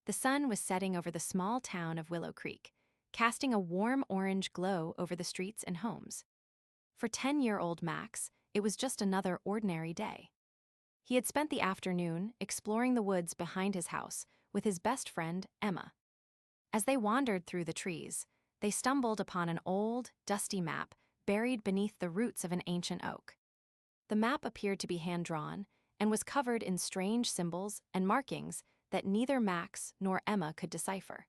The sun was setting over the small town of Willow Creek, casting a warm orange glow over the streets and homes. For 10-year-old Max, it was just another ordinary day. He had spent the afternoon exploring the woods behind his house with his best friend, Emma. As they wandered through the trees, they stumbled upon an old, dusty map buried beneath the roots of an ancient oak. The map appeared to be hand-drawn and was covered in strange symbols and markings that neither Max nor Emma could decipher.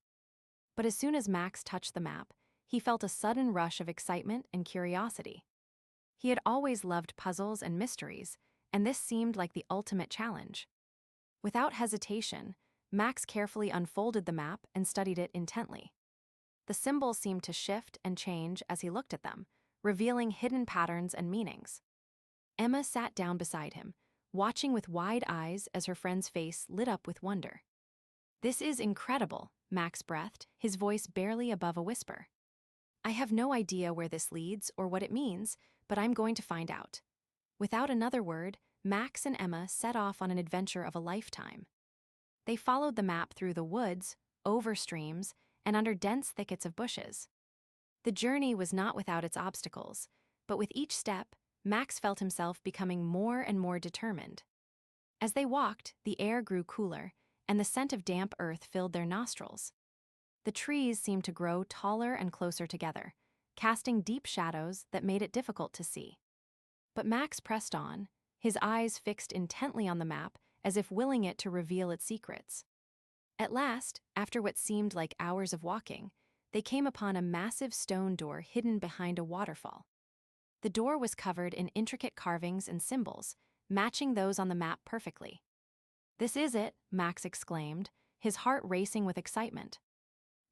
But as soon as Max touched the map, he felt a sudden rush of excitement and curiosity. He had always loved puzzles and mysteries, and this seemed like the ultimate challenge. Without hesitation, Max carefully unfolded the map and studied it intently. The symbols seemed to shift and change as he looked at them, revealing hidden patterns and meanings. Emma sat down beside him, watching with wide eyes as her friend's face lit up with wonder. "This is incredible," Max breathed, his voice barely above a whisper. "I have no idea where this leads or what it means, but I'm going to find out." Without another word, Max and Emma set off on an adventure of a lifetime. They followed the map through the woods, over streams, and under dense thickets of bushes. The journey was not without its obstacles, but with each step, Max felt himself becoming more and more determined. As they walked, the air grew cooler, and the scent of damp earth filled their nostrils. The trees seemed to grow taller and closer together, casting deep shadows that made it difficult to see. But Max pressed on, his eyes fixed intently on the map as if willing it to reveal its secrets. At last, after what seemed like hours of walking, they came upon a massive stone door hidden behind a waterfall. The door was covered in intricate carvings and symbols, matching those on the map perfectly. "This is it," Max exclaimed, his heart racing with excitement.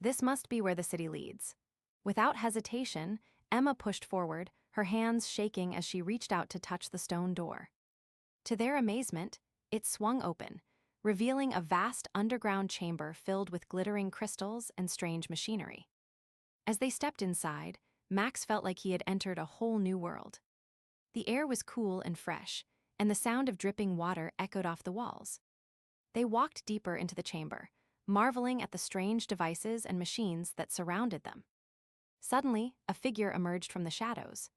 "This must be where the city leads." Without hesitation, Emma pushed forward, her hands shaking as she reached out to touch the stone door. To their amazement, it swung open, revealing a vast underground chamber filled with glittering crystals and strange machinery. As they stepped inside, Max felt like he had entered a whole new world. The air was cool and fresh, and the sound of dripping water echoed off the walls. They walked deeper into the chamber, marveling at the strange devices and machines that surrounded them. Suddenly, a figure emerged from the shadows.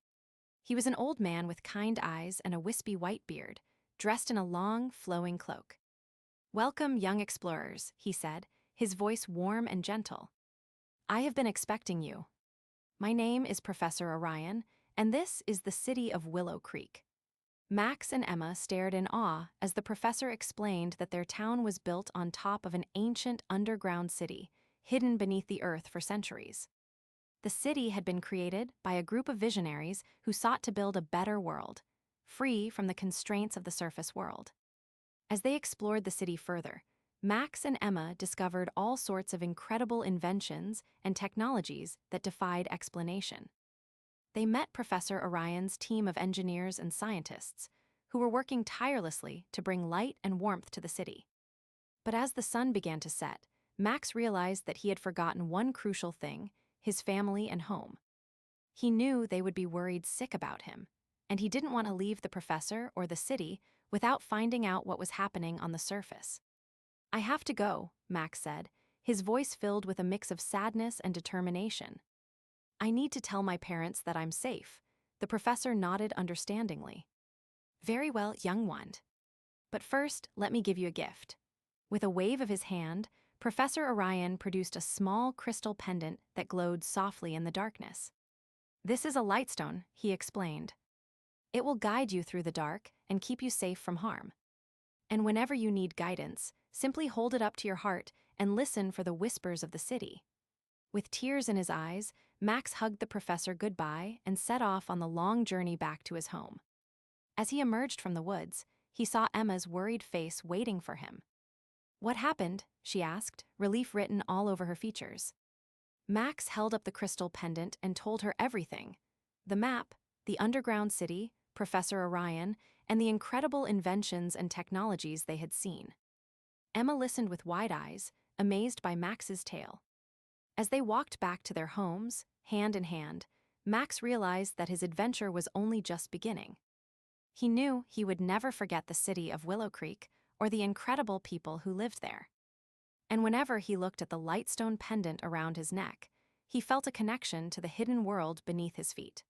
He was an old man with kind eyes and a wispy white beard, dressed in a long, flowing cloak. "Welcome, young explorers," he said, his voice warm and gentle. "I have been expecting you. My name is Professor Orion, and this is the city of Willow Creek." Max and Emma stared in awe as the professor explained that their town was built on top of an ancient underground city, hidden beneath the earth for centuries. The city had been created by a group of visionaries who sought to build a better world, free from the constraints of the surface world. As they explored the city further, Max and Emma discovered all sorts of incredible inventions and technologies that defied explanation. They met Professor Orion's team of engineers and scientists, who were working tirelessly to bring light and warmth to the city. But as the sun began to set, Max realized that he had forgotten one crucial thing: his family and home. He knew they would be worried sick about him, and he didn't want to leave the professor or the city without finding out what was happening on the surface. "I have to go," Max said, his voice filled with a mix of sadness and determination. "I need to tell my parents that I'm safe." The professor nodded understandingly. "Very well, young one. But first, let me give you a gift." With a wave of his hand, Professor Orion produced a small crystal pendant that glowed softly in the darkness. "This is a lightstone," he explained. "It will guide you through the dark and keep you safe from harm. And whenever you need guidance, simply hold it up to your heart and listen for the whispers of the city." With tears in his eyes, Max hugged the professor goodbye and set off on the long journey back to his home. As he emerged from the woods, he saw Emma's worried face waiting for him. "What happened?" she asked, relief written all over her features. Max held up the crystal pendant and told her everything: the map, the underground city, Professor Orion, and the incredible inventions and technologies they had seen. Emma listened with wide eyes, amazed by Max's tale. As they walked back to their homes, hand in hand, Max realized that his adventure was only just beginning. He knew he would never forget the city of Willow Creek or the incredible people who lived there. And whenever he looked at the lightstone pendant around his neck, he felt a connection to the hidden world beneath his feet.